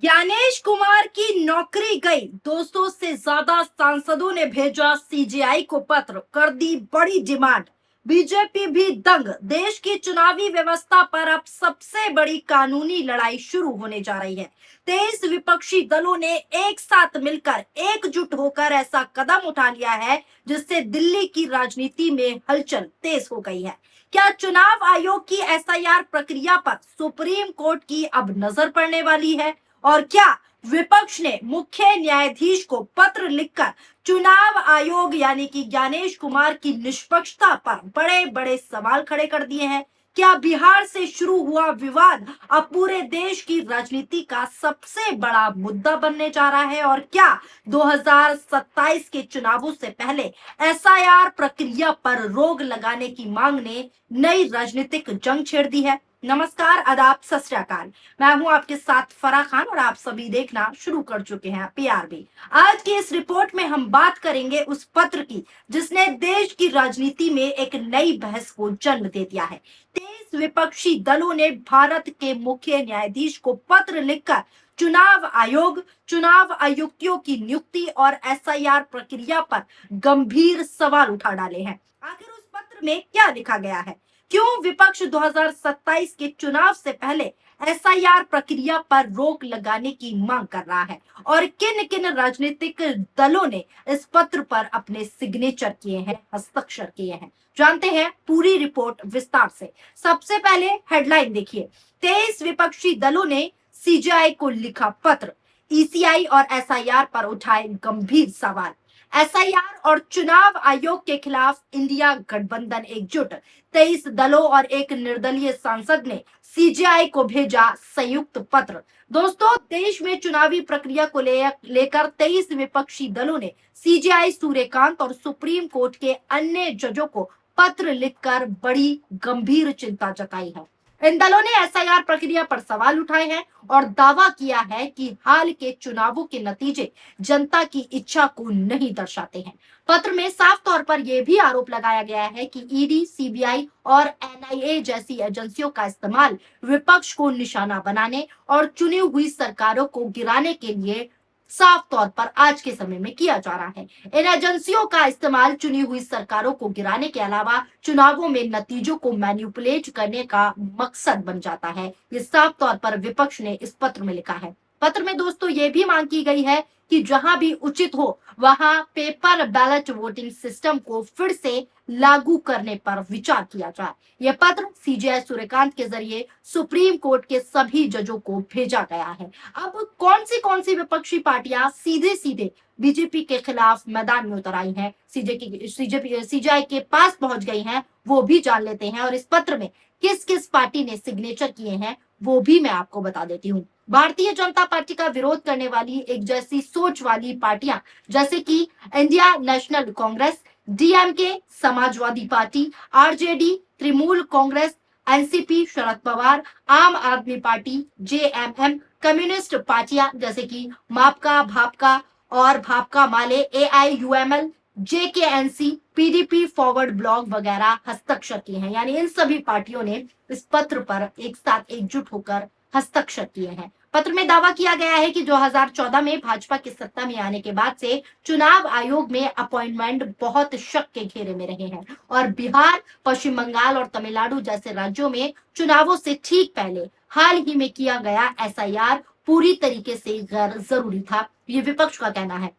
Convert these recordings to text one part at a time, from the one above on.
ज्ञानेश कुमार की नौकरी गई। 200 से ज्यादा सांसदों ने भेजा सीजेआई को पत्र, कर दी बड़ी डिमांड। बीजेपी भी दंग। देश की चुनावी व्यवस्था पर अब सबसे बड़ी कानूनी लड़ाई शुरू होने जा रही है। 23 विपक्षी दलों ने एक साथ मिलकर एकजुट होकर ऐसा कदम उठा लिया है जिससे दिल्ली की राजनीति में हलचल तेज हो गई है। क्या चुनाव आयोग की एसआईआर प्रक्रिया पर सुप्रीम कोर्ट की अब नजर पड़ने वाली है? और क्या विपक्ष ने मुख्य न्यायाधीश को पत्र लिखकर चुनाव आयोग यानी कि ज्ञानेश कुमार की निष्पक्षता पर बड़े बड़े सवाल खड़े कर दिए हैं? क्या बिहार से शुरू हुआ विवाद अब पूरे देश की राजनीति का सबसे बड़ा मुद्दा बनने जा रहा है? और क्या 2027 के चुनावों से पहले एसआईआर प्रक्रिया पर रोक लगाने की मांग ने नई राजनीतिक जंग छेड़ दी है? नमस्कार, आदाब, सत श्री अकाल। मैं हूं आपके साथ फराह खान और आप सभी देखना शुरू कर चुके हैं पीआरबी। आज की इस रिपोर्ट में हम बात करेंगे उस पत्र की जिसने देश की राजनीति में एक नई बहस को जन्म दे दिया है। 23 विपक्षी दलों ने भारत के मुख्य न्यायाधीश को पत्र लिखकर चुनाव आयोग, चुनाव आयुक्तों की नियुक्ति और एसआईआर प्रक्रिया पर गंभीर सवाल उठा डाले हैं। आखिर उस पत्र में क्या लिखा गया है? क्यों विपक्ष 2027 के चुनाव से पहले एसआईआर प्रक्रिया पर रोक लगाने की मांग कर रहा है? और किन किन राजनीतिक दलों ने इस पत्र पर अपने सिग्नेचर किए हैं, हस्ताक्षर किए हैं? जानते हैं पूरी रिपोर्ट विस्तार से। सबसे पहले हेडलाइन देखिए। 23 विपक्षी दलों ने सीजेआई को लिखा पत्र, ईसीआई और एसआईआर पर उठाए गंभीर सवाल। एसआईआर और चुनाव आयोग के खिलाफ इंडिया गठबंधन एकजुट। 23 दलों और एक निर्दलीय सांसद ने सीजेआई को भेजा संयुक्त पत्र। दोस्तों, देश में चुनावी प्रक्रिया को लेकर 23 विपक्षी दलों ने सीजेआई, सूर्यकांत और सुप्रीम कोर्ट के अन्य जजों को पत्र लिखकर बड़ी गंभीर चिंता जताई है। इन दलों ने एसआईआर प्रक्रिया पर सवाल उठाए हैं और दावा किया है कि हाल के चुनावों के नतीजे जनता की इच्छा को नहीं दर्शाते हैं। पत्र में साफ तौर पर यह भी आरोप लगाया गया है कि ईडी, सीबीआई और एनआईए जैसी एजेंसियों का इस्तेमाल विपक्ष को निशाना बनाने और चुनी हुई सरकारों को गिराने के लिए साफ तौर पर आज के समय में किया जा रहा है। इन एजेंसियों का इस्तेमाल चुनी हुई सरकारों को गिराने के अलावा चुनावों में नतीजों को मैनिपुलेट करने का मकसद बन जाता है। ये साफ तौर पर विपक्ष ने इस पत्र में लिखा है। पत्र में दोस्तों ये भी मांग की गई है कि जहां भी उचित हो वहां पेपर बैलेट वोटिंग सिस्टम को फिर से लागू करने पर विचार किया जाए। यह पत्र सीजेआई, सूर्यकांत के जरिए सुप्रीम कोर्ट के सभी जजों को भेजा गया है। अब कौन सी विपक्षी पार्टियां सीधे सीधे बीजेपी के खिलाफ मैदान में उतर आई हैं, सीजेआई के पास पहुंच गई हैं, वो भी जान लेते हैं। और इस पत्र में किस किस पार्टी ने सिग्नेचर किए हैं वो भी मैं आपको बता देती हूँ। भारतीय जनता पार्टी का विरोध करने वाली एक जैसी सोच वाली पार्टियां जैसे कि India National Congress, DMK, Samajwadi Party, RJD, Trinamool Congress, NCP, Sharad Pawar, Aam Aadmi party, JMM, communist पार्टियां जैसे कि माकपा, भाकपा और भाकपा माले, एआईयूएमएल, जेकेएनसी, पीडीपी, फॉरवर्ड ब्लॉक वगैरह हस्ताक्षर किए हैं। यानी इन सभी पार्टियों ने इस पत्र पर एक साथ एकजुट होकर हस्ताक्षर किए हैं। पत्र में दावा किया गया है कि 2014 में भाजपा की सत्ता में आने के बाद से चुनाव आयोग में अपॉइंटमेंट बहुत शक के घेरे में रहे हैं और बिहार, पश्चिम बंगाल और तमिलनाडु जैसे राज्यों में चुनावों से ठीक पहले हाल ही में किया गया एसआईआर पूरी तरीके से गैर जरूरी था। ये विपक्ष का कहना है।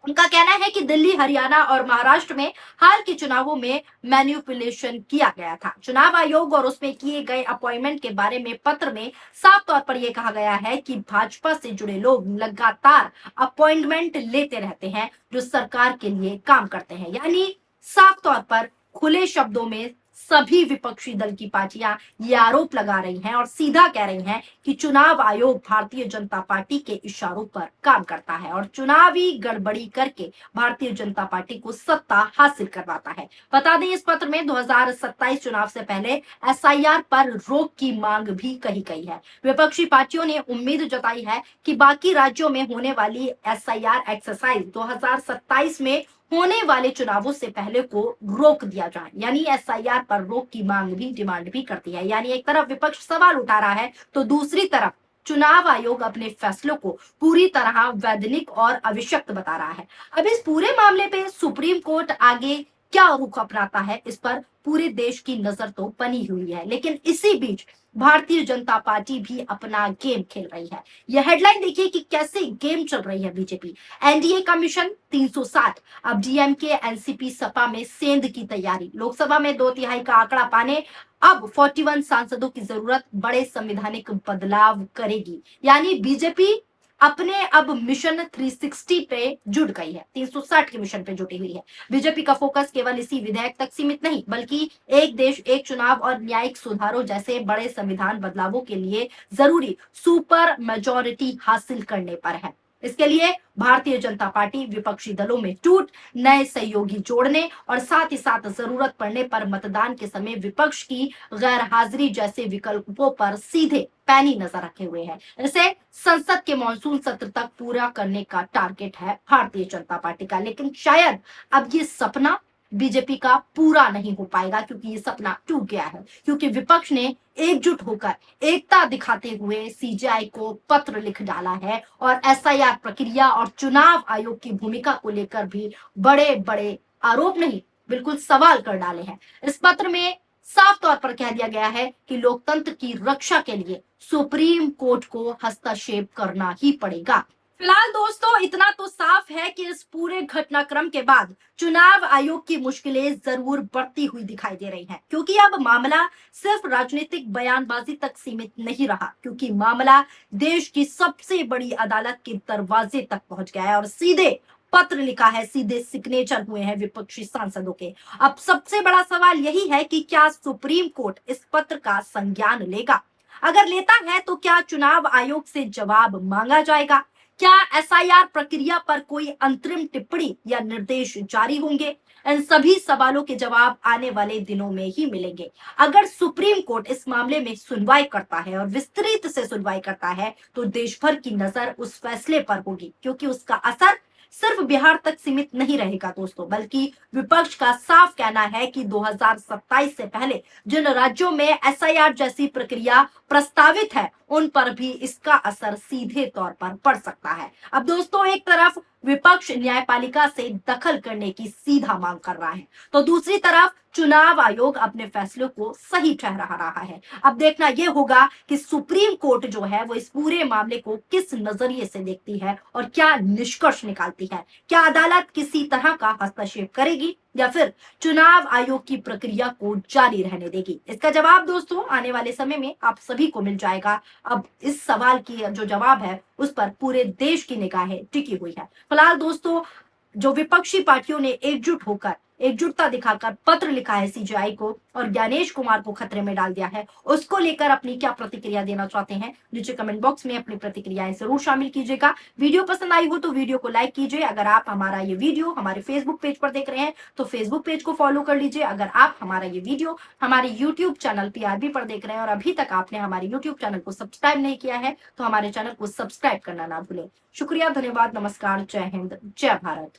उनका कहना है कि दिल्ली, हरियाणा और महाराष्ट्र में हाल के चुनावों में मैनिपुलेशन किया गया था। चुनाव आयोग और उसमें किए गए अपॉइंटमेंट के बारे में पत्र में साफ तौर पर यह कहा गया है कि भाजपा से जुड़े लोग लगातार अपॉइंटमेंट लेते रहते हैं जो सरकार के लिए काम करते हैं। यानी साफ तौर पर खुले शब्दों में सभी विपक्षी दल की पार्टियां ये आरोप लगा रही हैं और सीधा कह रही हैं कि चुनाव आयोग भारतीय जनता पार्टी के इशारों पर काम करता है और चुनावी गड़बड़ी करके भारतीय जनता पार्टी को सत्ता हासिल करवाता है। बता दें, इस पत्र में 2027 चुनाव से पहले एसआईआर पर रोक की मांग भी कही गई है। विपक्षी पार्टियों ने उम्मीद जताई है कि बाकी राज्यों में होने वाली एसआईआर एक्सरसाइज 2027 में होने वाले चुनावों से पहले को रोक दिया जाए। यानी एसआईआर पर रोक की मांग भी, डिमांड भी करती है। यानी एक तरफ विपक्ष सवाल उठा रहा है तो दूसरी तरफ चुनाव आयोग अपने फैसलों को पूरी तरह वैधानिक और आवश्यक बता रहा है। अब इस पूरे मामले पे सुप्रीम कोर्ट आगे क्या रुख अपनाता है, इस पर पूरे देश की नजर तो बनी हुई है। लेकिन इसी बीच भारतीय जनता पार्टी भी अपना गेम खेल रही है। यह हेडलाइन देखिए कि कैसे गेम चल रही है बीजेपी। एनडीए का मिशन 360, अब डीएमके एनसीपी सपा में सेंध की तैयारी। लोकसभा में 2/3 का आंकड़ा पाने अब 41 सांसदों की जरूरत बड़े संवैधानिक बदलाव करेगी। यानी बीजेपी अपने अब मिशन 360 पे जुट गई है, 360 के मिशन पे जुटी हुई है। बीजेपी का फोकस केवल इसी विधेयक तक सीमित नहीं, बल्कि एक देश एक चुनाव और न्यायिक सुधारों जैसे बड़े संविधान बदलावों के लिए जरूरी सुपर मेजोरिटी हासिल करने पर है। इसके लिए भारतीय जनता पार्टी विपक्षी दलों में टूट, नए सहयोगी जोड़ने और साथ ही साथ जरूरत पड़ने पर मतदान के समय विपक्ष की गैर हाजिरी जैसे विकल्पों पर सीधे पैनी नजर रखे हुए है। इसे संसद के मॉनसून सत्र तक पूरा करने का टारगेट है भारतीय जनता पार्टी का। लेकिन शायद अब ये सपना बीजेपी का पूरा नहीं हो पाएगा, क्योंकि ये सपना टूट गया है। क्योंकि विपक्ष ने एकजुट होकर एकता दिखाते हुए सीजेआई को पत्र लिख डाला है और एसआईआर प्रक्रिया और चुनाव आयोग की भूमिका को लेकर भी बड़े बड़े आरोप नहीं, बिल्कुल सवाल कर डाले हैं। इस पत्र में साफ तौर पर कह दिया गया है कि लोकतंत्र की रक्षा के लिए सुप्रीम कोर्ट को हस्तक्षेप करना ही पड़ेगा। फिलहाल दोस्तों इतना तो साफ है कि इस पूरे घटनाक्रम के बाद चुनाव आयोग की मुश्किलें जरूर बढ़ती हुई दिखाई दे रही हैं, क्योंकि अब मामला सिर्फ राजनीतिक बयानबाजी तक सीमित नहीं रहा, क्योंकि मामला देश की सबसे बड़ी अदालत के दरवाजे तक पहुंच गया है और सीधे पत्र लिखा है, सीधे सिग्नेचर हुए हैं विपक्षी सांसदों के। अब सबसे बड़ा सवाल यही है कि क्या सुप्रीम कोर्ट इस पत्र का संज्ञान लेगा? अगर लेता है तो क्या चुनाव आयोग से जवाब मांगा जाएगा? क्या एसआईआर प्रक्रिया पर कोई अंतरिम टिप्पणी या निर्देश जारी होंगे? इन सभी सवालों के जवाब आने वाले दिनों में ही मिलेंगे। अगर सुप्रीम कोर्ट इस मामले में सुनवाई करता है और विस्तृत से सुनवाई करता है तो देश भर की नजर उस फैसले पर होगी, क्योंकि उसका असर सिर्फ बिहार तक सीमित नहीं रहेगा दोस्तों, बल्कि विपक्ष का साफ कहना है कि 2027 से पहले जिन राज्यों में एसआईआर जैसी प्रक्रिया प्रस्तावित है उन पर भी इसका असर सीधे तौर पर पड़ सकता है। अब दोस्तों एक तरफ विपक्ष न्यायपालिका से दखल करने की सीधा मांग कर रहा है, तो दूसरी तरफ चुनाव आयोग अपने फैसलों को सही ठहरा रहा है। अब देखना यह होगा कि सुप्रीम कोर्ट जो है वो इस पूरे मामले को किस नजरिए से देखती है और क्या निष्कर्ष निकालती है। क्या अदालत किसी तरह का हस्तक्षेप करेगी या फिर चुनाव आयोग की प्रक्रिया को जारी रहने देगी? इसका जवाब दोस्तों आने वाले समय में आप सभी को मिल जाएगा। अब इस सवाल की जो जवाब है उस पर पूरे देश की निगाहें टिकी हुई है। फिलहाल दोस्तों जो विपक्षी पार्टियों ने एकजुटता दिखाकर पत्र लिखा है सीजेआई को और ज्ञानेश कुमार को खतरे में डाल दिया है, उसको लेकर अपनी क्या प्रतिक्रिया देना चाहते हैं नीचे कमेंट बॉक्स में अपनी प्रतिक्रियाएं जरूर शामिल कीजिएगा। वीडियो पसंद आई हो तो वीडियो को लाइक कीजिए। अगर आप हमारा ये वीडियो हमारे फेसबुक पेज पर देख रहे हैं तो फेसबुक पेज को फॉलो कर लीजिए। अगर आप हमारा ये वीडियो हमारे यूट्यूब चैनल पीआरबी पर देख रहे हैं और अभी तक आपने हमारे यूट्यूब चैनल को सब्सक्राइब नहीं किया है तो हमारे चैनल को सब्सक्राइब करना ना भूलें। शुक्रिया, धन्यवाद, नमस्कार, जय हिंद, जय भारत।